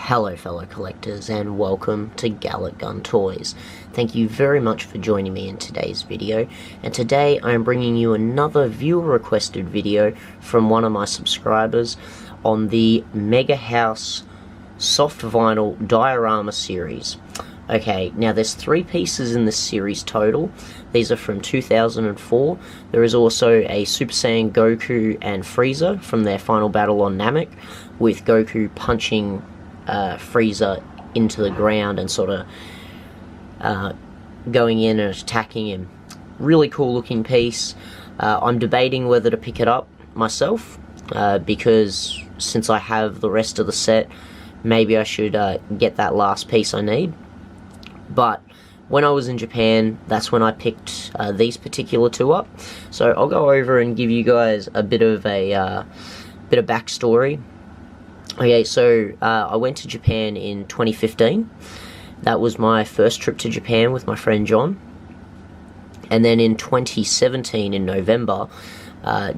Hello fellow collectors and welcome to Gallic Gun Toys. Thank you very much for joining me in today's video, and today I am bringing you another viewer requested video from one of my subscribers on the Megahouse soft vinyl diorama series. Okay, now there's 3 pieces in this series total. These are from 2004. There is also a Super Saiyan Goku and Frieza from their final battle on Namek, with Goku punching Frieza into the ground and sort of going in and attacking him. Really cool looking piece. I'm debating whether to pick it up myself, because since I have the rest of the set, maybe I should get that last piece I need. But when I was in Japan, that's when I picked these particular 2 up. So I'll go over and give you guys a bit of backstory. Okay, so I went to Japan in 2015. That was my first trip to Japan with my friend John. And then in 2017, in November,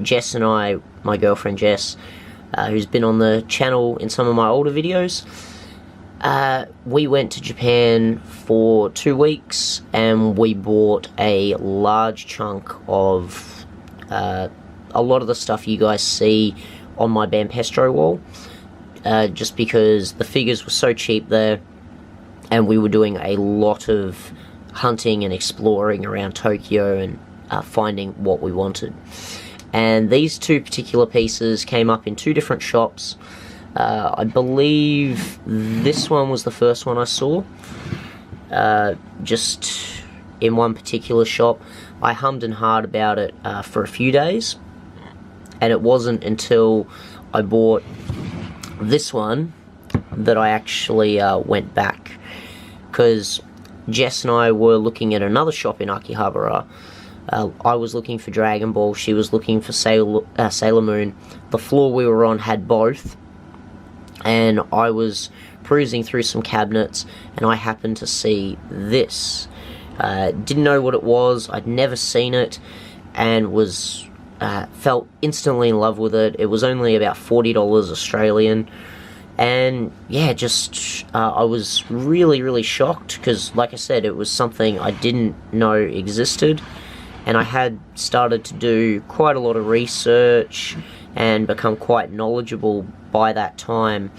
Jess and I, my girlfriend Jess, who's been on the channel in some of my older videos, we went to Japan for 2 weeks, and we bought a large chunk of a lot of the stuff you guys see on my Bampestro wall. Just because the figures were so cheap there, and we were doing a lot of hunting and exploring around Tokyo and finding what we wanted. And these 2 particular pieces came up in 2 different shops. I believe this one was the first one I saw, just in one particular shop. I hummed and hawed about it for a few days, and it wasn't until I bought this one that I actually went back, because Jess and I were looking at another shop in Akihabara. I was looking for Dragon Ball, she was looking for Sailor Moon. The floor we were on had both, and I was perusing through some cabinets, and I happened to see this. Didn't know what it was, I'd never seen it, and was felt instantly in love with it. It was only about $40 Australian, and yeah, just I was really shocked, because like I said, it was something I didn't know existed, and I had started to do quite a lot of research and become quite knowledgeable by that time,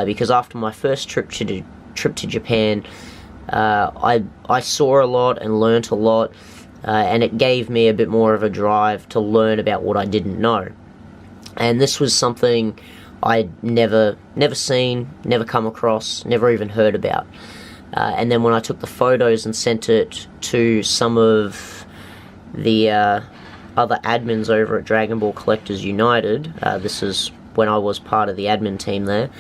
because after my first trip to Japan, I saw a lot and learnt a lot. And it gave me a bit more of a drive to learn about what I didn't know. And this was something I'd never seen, never come across, never even heard about. And then when I took the photos and sent it to some of the other admins over at Dragon Ball Collectors United, this is when I was part of the admin team there,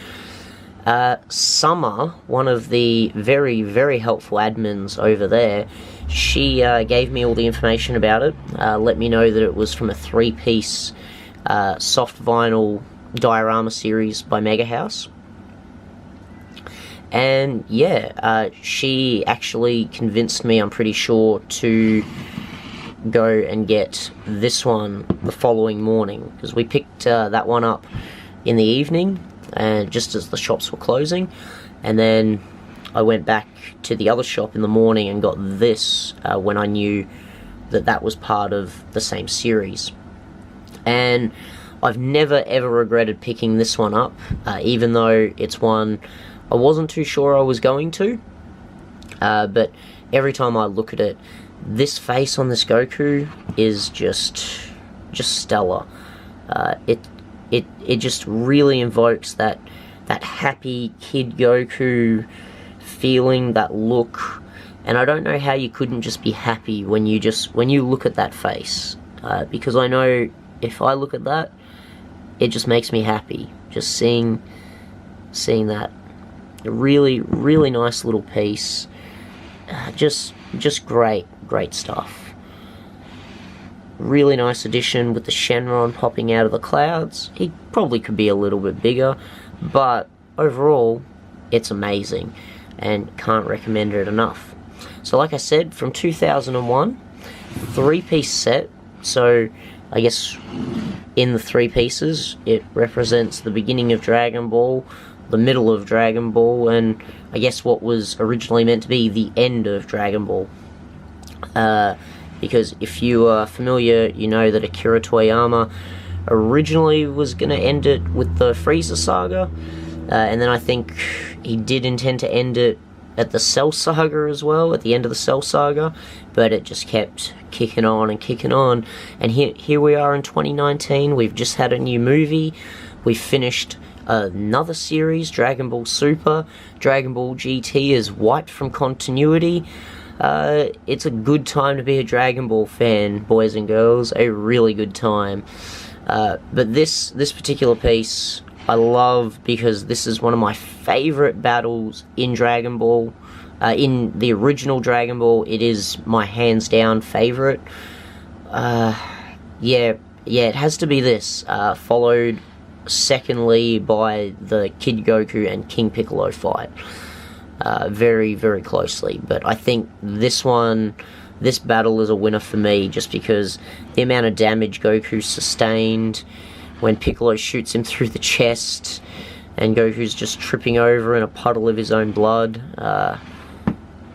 Summer, one of the very helpful admins over there, she gave me all the information about it, let me know that it was from a 3-piece soft vinyl diorama series by Megahouse. And yeah, she actually convinced me, I'm pretty sure, to go and get this one the following morning, because we picked that one up in the evening, and just as the shops were closing, and then I went back to the other shop in the morning and got this when I knew that that was part of the same series. And I've never ever regretted picking this one up, even though it's one I wasn't too sure I was going to, but every time I look at it, this face on this Goku is just stellar. It just really invokes that happy kid Goku feeling, that look, and I don't know how you couldn't just be happy when you look at that face, because I know if I look at that, it just makes me happy, just seeing that. A really nice little piece, just great stuff. Really nice addition with the Shenron popping out of the clouds. He probably could be a little bit bigger, but overall, it's amazing, and can't recommend it enough. So like I said, from 2001, 3-piece set, so I guess in the 3 pieces, it represents the beginning of Dragon Ball, the middle of Dragon Ball, and I guess what was originally meant to be the end of Dragon Ball. Because if you are familiar, you know that Akira Toriyama originally was going to end it with the Frieza saga, and then I think he did intend to end it at the Cell saga as well, at the end of the Cell saga, but it just kept kicking on and kicking on, and here we are in 2019, we've just had a new movie, we've finished another series, Dragon Ball Super, Dragon Ball GT is wiped from continuity. It's a good time to be a Dragon Ball fan, boys and girls, a really good time. But this particular piece I love because this is one of my favorite battles in Dragon Ball. In the original Dragon Ball, it is my hands down favorite. Yeah, it has to be this, followed secondly by the Kid Goku and King Piccolo fight. Very, very closely, but I think this battle is a winner for me, just because the amount of damage Goku sustained when Piccolo shoots him through the chest, and Goku's just tripping over in a puddle of his own blood.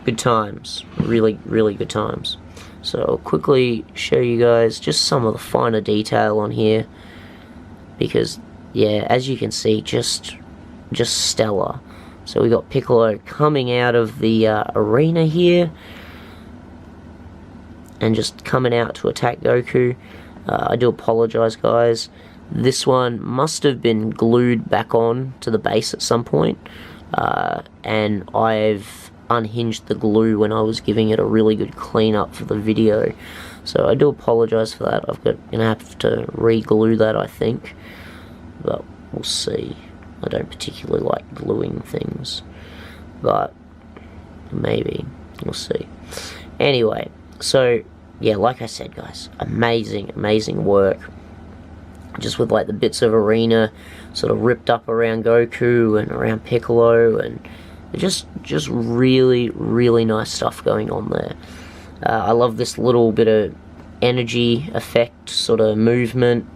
Good times, really, really good times. So I'll quickly show you guys just some of the finer detail on here, because yeah, as you can see, just stellar. So we got Piccolo coming out of the arena here, and just coming out to attack Goku. I do apologize, guys. This one must have been glued back on to the base at some point, and I've unhinged the glue when I was giving it a really good cleanup for the video. So I do apologize for that. I'm gonna have to re-glue that, I think, but we'll see. I don't particularly like gluing things, but maybe, we'll see. Anyway, so yeah, like I said, guys, amazing work. Just with like the bits of arena sort of ripped up around Goku and around Piccolo, and just really, really nice stuff going on there. I love this little bit of energy effect sort of movement.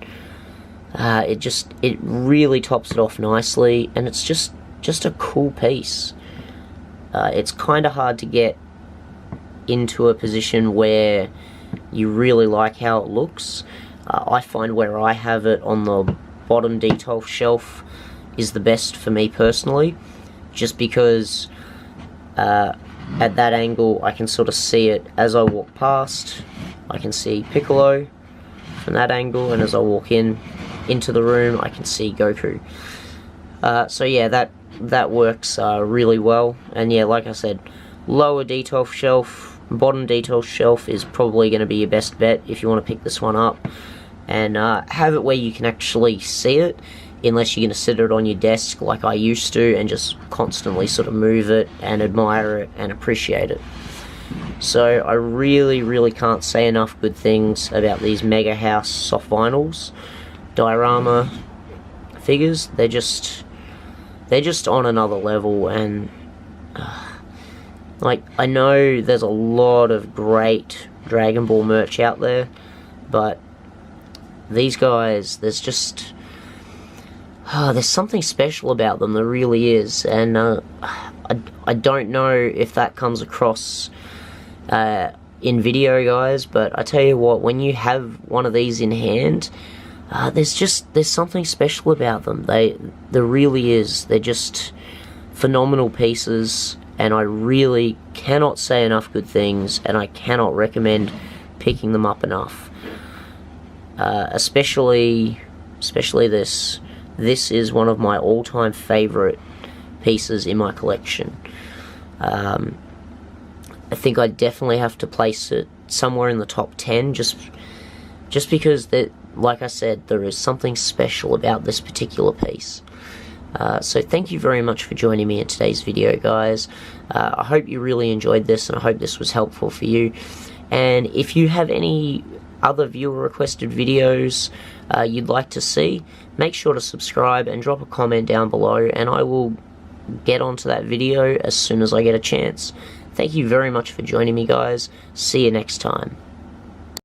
It really tops it off nicely, and it's just a cool piece. It's kind of hard to get into a position where you really like how it looks. I find where I have it on the bottom detail shelf is the best for me personally, just because at that angle I can sort of see it as I walk past. I can see Piccolo from that angle, and as I walk into the room I can see Goku. So yeah, that works really well. And yeah, like I said, lower detail shelf, bottom detail shelf is probably going to be your best bet if you want to pick this one up, and have it where you can actually see it, unless you're going to sit it on your desk like I used to and just constantly sort of move it and admire it and appreciate it. So I really can't say enough good things about these Megahouse soft vinyls Diorama figures. They're just on another level, and like, I know there's a lot of great Dragon Ball merch out there, but these guys, there's just there's something special about them. There really is, and I don't know if that comes across in video, guys, but I tell you what, when you have one of these in hand, there's something special about them. There really is. They're just phenomenal pieces, and I really cannot say enough good things, and I cannot recommend picking them up enough. Especially this. This is one of my all-time favorite pieces in my collection. I think I definitely have to place it somewhere in the top 10, just because that, like I said, there is something special about this particular piece. So thank you very much for joining me in today's video, guys. I hope you really enjoyed this, and I hope this was helpful for you. And if you have any other viewer requested videos you'd like to see, make sure to subscribe and drop a comment down below, and I will get onto that video as soon as I get a chance. Thank you very much for joining me, guys. See you next time.